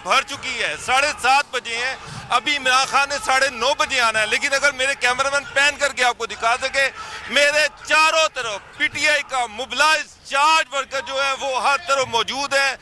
भर चुकी है। 7:30 बजे हैं, अभी इमरान खान ने 9:30 बजे आना है। लेकिन अगर मेरे कैमरामैन पैन करके आपको दिखा सके, मेरे चारों तरफ पीटीआई का मोबिलाइज चार्ज वर्कर जो है वो हर तरफ मौजूद है।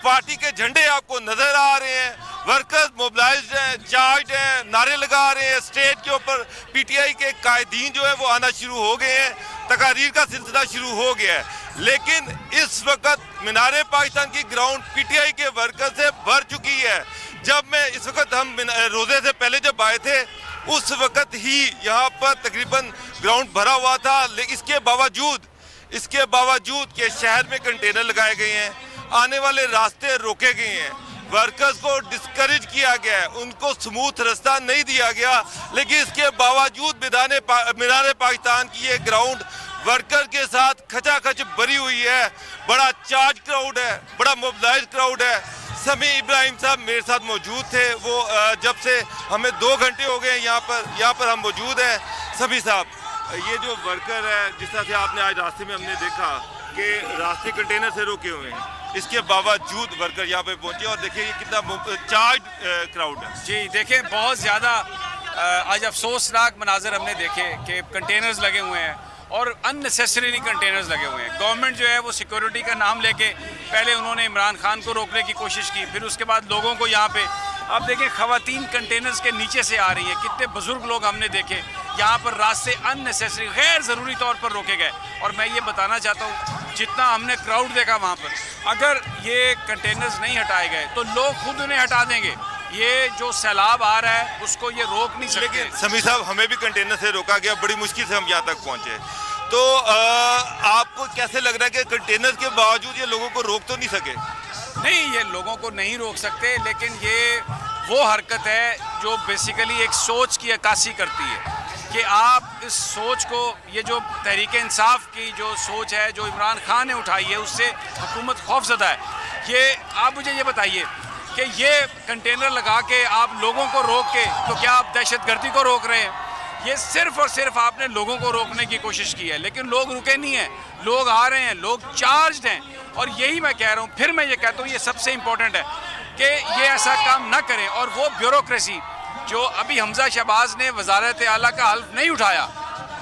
पार्टी के झंडे आपको नजर आ रहे हैं, वर्कर्स मोबिलाइज्ड हैं, चार्ज हैं, नारे लगा रहे हैं। स्टेज के ऊपर पीटीआई के कायदीन जो है वो आना शुरू हो गए हैं, तकारीर का सिलसिला शुरू हो गया है। लेकिन इस वक्त मीनारे पाकिस्तान की ग्राउंड पीटीआई के वर्कर से भर चुकी है। जब मैं इस वक्त हम रोजे से पहले जब आए थे उस वक्त ही यहाँ पर तकरीबन ग्राउंड भरा हुआ था। लेकिन इसके बावजूद के शहर में कंटेनर लगाए गए हैं, आने वाले रास्ते रोके गए हैं, वर्कर्स को डिस्करेज किया गया है, उनको स्मूथ रास्ता नहीं दिया गया। लेकिन इसके बावजूद मीनारे पाकिस्तान की ये ग्राउंड वर्कर के साथ खचाखच भरी हुई है। बड़ा चार्ज क्राउड है, बड़ा मोबिलाइज क्राउड है। समी इब्राहिम साहब मेरे साथ मौजूद थे, वो जब से हमें 2 घंटे हो गए यहाँ पर हम मौजूद हैं। समी साहब, ये जो वर्कर है, जिस तरह से आपने आज रास्ते में हमने देखा कि रास्ते कंटेनर से रोके हुए हैं, इसके बावजूद वर्कर यहाँ पे पहुंचे और देखिए ये कितना चार्ज क्राउड है। जी देखिए, बहुत ज़्यादा आज अफसोसनाक मनाजर हमने देखे कि कंटेनर्स लगे हुए हैं और अननेसेसरीली कंटेनर्स लगे हुए हैं। गवर्नमेंट जो है वो सिक्योरिटी का नाम लेके पहले उन्होंने इमरान खान को रोकने की कोशिश की, फिर उसके बाद लोगों को यहाँ पे आप देखें ख़वातीन कंटेनर्स के नीचे से आ रही है। कितने बुजुर्ग लोग हमने देखे यहाँ पर रास्ते अननेसेसरी गैर ज़रूरी तौर पर रोके गए। और मैं ये बताना चाहता हूँ, जितना हमने क्राउड देखा वहाँ पर, अगर ये कंटेनर्स नहीं हटाए गए तो लोग खुद उन्हें हटा देंगे। ये जो सैलाब आ रहा है उसको ये रोक नहीं सकते। लेकिन समी साहब, हमें भी कंटेनर से रोका गया, बड़ी मुश्किल से हम यहाँ तक पहुँचे। तो आपको कैसे लग रहा है कि कंटेनर के बावजूद ये लोगों को रोक तो नहीं सके? नहीं, ये लोगों को नहीं रोक सकते, लेकिन ये वो हरकत है जो बेसिकली एक सोच की अक्कासी करती है कि आप इस सोच को, ये जो तहरीक इंसाफ की जो सोच है जो इमरान खान ने उठाई है, उससे हुकूमत खौफजदा है। ये आप मुझे ये बताइए कि ये कंटेनर लगा के आप लोगों को रोक के, तो क्या आप दहशतगर्दी को रोक रहे हैं? ये सिर्फ और सिर्फ आपने लोगों को रोकने की कोशिश की है, लेकिन लोग रुके नहीं हैं, लोग आ रहे हैं, लोग चार्ज्ड हैं। और यही मैं कह रहा हूँ, फिर मैं ये कहता हूँ, ये सबसे इम्पोर्टेंट है कि ये ऐसा काम ना करें। और वो ब्यूरोक्रेसी जो अभी हमजा शहबाज ने वजारत आला का हल्फ नहीं उठाया,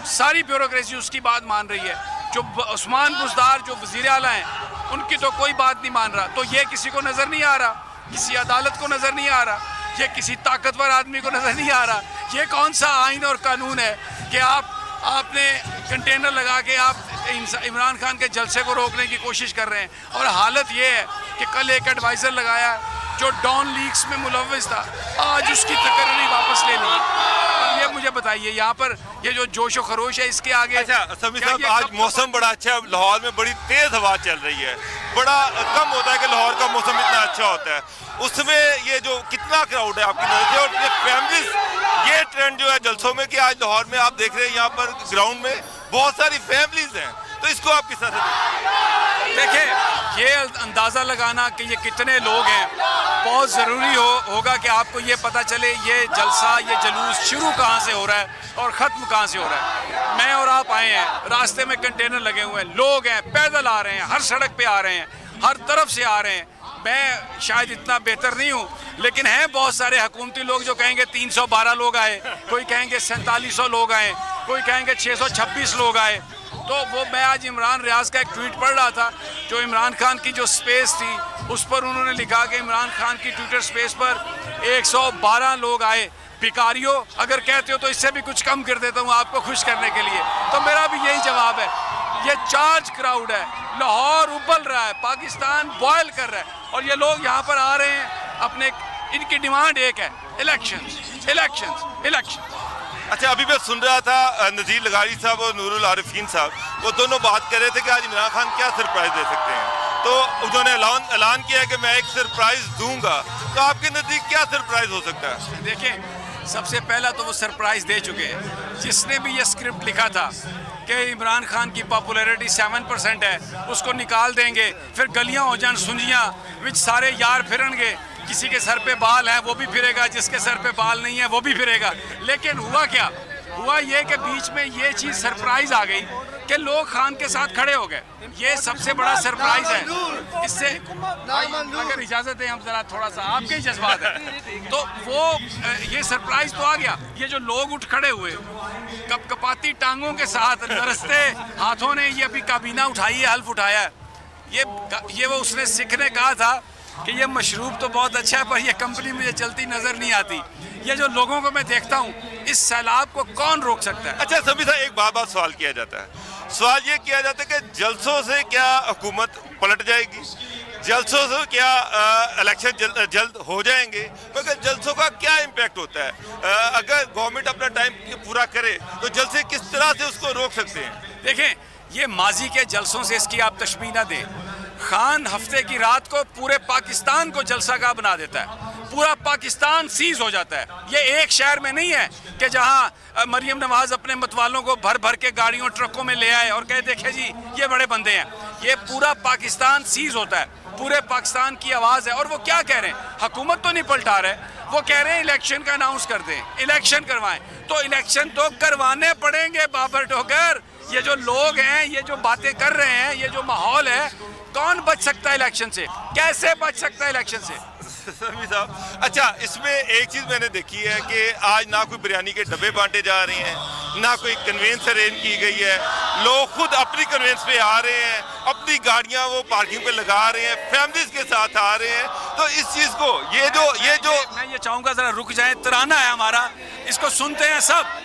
सारी ब्यूरोक्रेसी उसकी बात मान रही है। जो उस्मान बुज़दार जो वज़ीर आला हैं, उनकी तो कोई बात नहीं मान रहा। तो ये किसी को नज़र नहीं आ रहा, किसी अदालत को नज़र नहीं आ रहा, ये किसी ताकतवर आदमी को नज़र नहीं आ रहा। ये कौन सा आइन और कानून है कि आपने कंटेनर लगा के आप इमरान खान के जलसे को रोकने की कोशिश कर रहे हैं? और हालत ये है कि कल एक एडवाइज़र लगाया जो डॉन लीक्स में मुलव्वस था, आज उसकी तकरीर वापस ले ली। अब ये मुझे बताइए, यहाँ पर ये जो जोश व खरोश है, इसके आगे। अच्छा समी साहब, आज मौसम बड़ा अच्छा है, लाहौर में बड़ी तेज़ हवा चल रही है। बड़ा कम होता है कि लाहौर का मौसम इतना अच्छा होता है, उसमें ये जो कितना क्राउड है आपकी नजर से, और ये फैमिलीज, ये ट्रेंड जो है जलसों में कि आज लाहौर में आप देख रहे हैं यहाँ पर ग्राउंड में बहुत सारी फैमिलीज हैं, तो इसको आप किस तरह से देखिए? ये अंदाज़ा लगाना कि ये कितने लोग हैं बहुत ज़रूरी होगा कि आपको ये पता चले ये जलसा, ये जलूस शुरू कहाँ से हो रहा है और ख़त्म कहाँ से हो रहा है। मैं और आप आए हैं, रास्ते में कंटेनर लगे हुए हैं, लोग हैं, पैदल आ रहे हैं, हर सड़क पे आ रहे हैं, हर तरफ से आ रहे हैं। मैं शायद इतना बेहतर नहीं हूँ, लेकिन हैं बहुत सारे हुकूमती लोग जो कहेंगे 312 लोग आए, कोई कहेंगे 4700 लोग आए, कोई कहेंगे 626 लोग आए। तो वो मैं आज इमरान रियाज का एक ट्वीट पढ़ रहा था, जो इमरान खान की जो स्पेस थी उस पर उन्होंने लिखा कि इमरान खान की ट्विटर स्पेस पर 112 लोग आए। भिखारियों, अगर कहते हो तो इससे भी कुछ कम कर देता हूँ आपको खुश करने के लिए। तो मेरा भी यही जवाब है, ये चार्ज क्राउड है, लाहौर उबल रहा है, पाकिस्तान बॉयल कर रहा है, और ये लोग यहाँ पर आ रहे हैं अपने, इनकी डिमांड एक है, इलेक्शंस इलेक्शंस इलेक्शंस। अच्छा, अभी मैं सुन रहा था नज़ीर लगारी साहब और नूरुल आरिफीन साहब, वो दोनों बात कर रहे थे कि आज इमरान खान क्या सरप्राइज दे सकते हैं। तो उन्होंने ऐलान किया है कि मैं एक सरप्राइज दूंगा, तो आपके नज़दीक क्या सरप्राइज हो सकता है? देखें, सबसे पहला तो वो सरप्राइज दे चुके हैं। जिसने भी ये स्क्रिप्ट लिखा था कि इमरान खान की पॉपुलैरिटी 7% है, उसको निकाल देंगे, फिर गलियां हो जान सुंजियां विच सारे यार फिरनगे, किसी के सर पे बाल है वो भी फिरेगा, जिसके सर पे बाल नहीं है वो भी फिरेगा। लेकिन हुआ क्या? हुआ ये कि बीच में ये चीज़ सरप्राइज आ गई कि लोग खान के साथ खड़े हो गए। ये सबसे बड़ा सरप्राइज है। इससे अगर इजाज़त है, हम ज़रा थोड़ा सा आपके ही जज्बात है, तो वो ये सरप्राइज तो आ गया। ये जो लोग उठ खड़े हुए कपकपाती टांगों के साथ, नरसते हाथों ने ये अभी काबीना उठाई है, हल्फ उठाया है। ये वो उसने सिख ने कहा था कि ये मशरूब तो बहुत अच्छा है पर ये कंपनी मुझे चलती नज़र नहीं आती। ये जो लोगों को मैं देखता हूँ, इस सैलाब को कौन रोक सकता है? अच्छा सभी साहब, एक बार सवाल किया जाता है, सवाल ये किया जाता है कि जलसों से क्या हुकूमत पलट जाएगी, जलसों से क्या इलेक्शन जल्द हो जाएंगे, मगर जलसों का क्या इम्पैक्ट होता है? अगर गवर्नमेंट अपना टाइम पूरा करे तो जलसे किस तरह से उसको रोक सकते हैं? देखें, ये माजी के जलसों से इसकी आप तशबीह न दें। खान हफ्ते की रात को पूरे पाकिस्तान को जलसागाह बना देता है, पूरा पाकिस्तान सीज हो जाता है। ये एक शहर में नहीं है कि जहां मरियम नवाज अपने मतवालों को भर भर के गाड़ियों ट्रकों में ले आए और कहे देखे जी ये बड़े बंदे हैं। ये पूरा पाकिस्तान सीज होता है, पूरे पाकिस्तान की आवाज़ है। और वो क्या कह रहे हैं? हुकूमत तो नहीं पलटा रहे, वो कह रहे हैं इलेक्शन का अनाउंस कर दें, इलेक्शन करवाएं। तो इलेक्शन तो करवाने पड़ेंगे बाबर ठोकर। ये जो लोग हैं, ये जो बातें कर रहे हैं, ये जो माहौल है, कौन बच सकता है इलेक्शन से? कैसे बच सकता है इलेक्शन से? समी साहब, अच्छा इसमें एक चीज़ मैंने देखी है कि आज ना कोई बिरयानी के डब्बे बांटे जा रहे हैं, ना कोई कन्वेंस अरेंज की गई है। लोग खुद अपनी कन्वेंस पे आ रहे हैं, अपनी गाड़ियां वो पार्किंग पे लगा रहे हैं, फैमिलीज के साथ आ रहे हैं। तो इस चीज़ को ये जो मैं ये चाहूँगा ज़रा रुक जाए, तराना है हमारा, इसको सुनते हैं सब।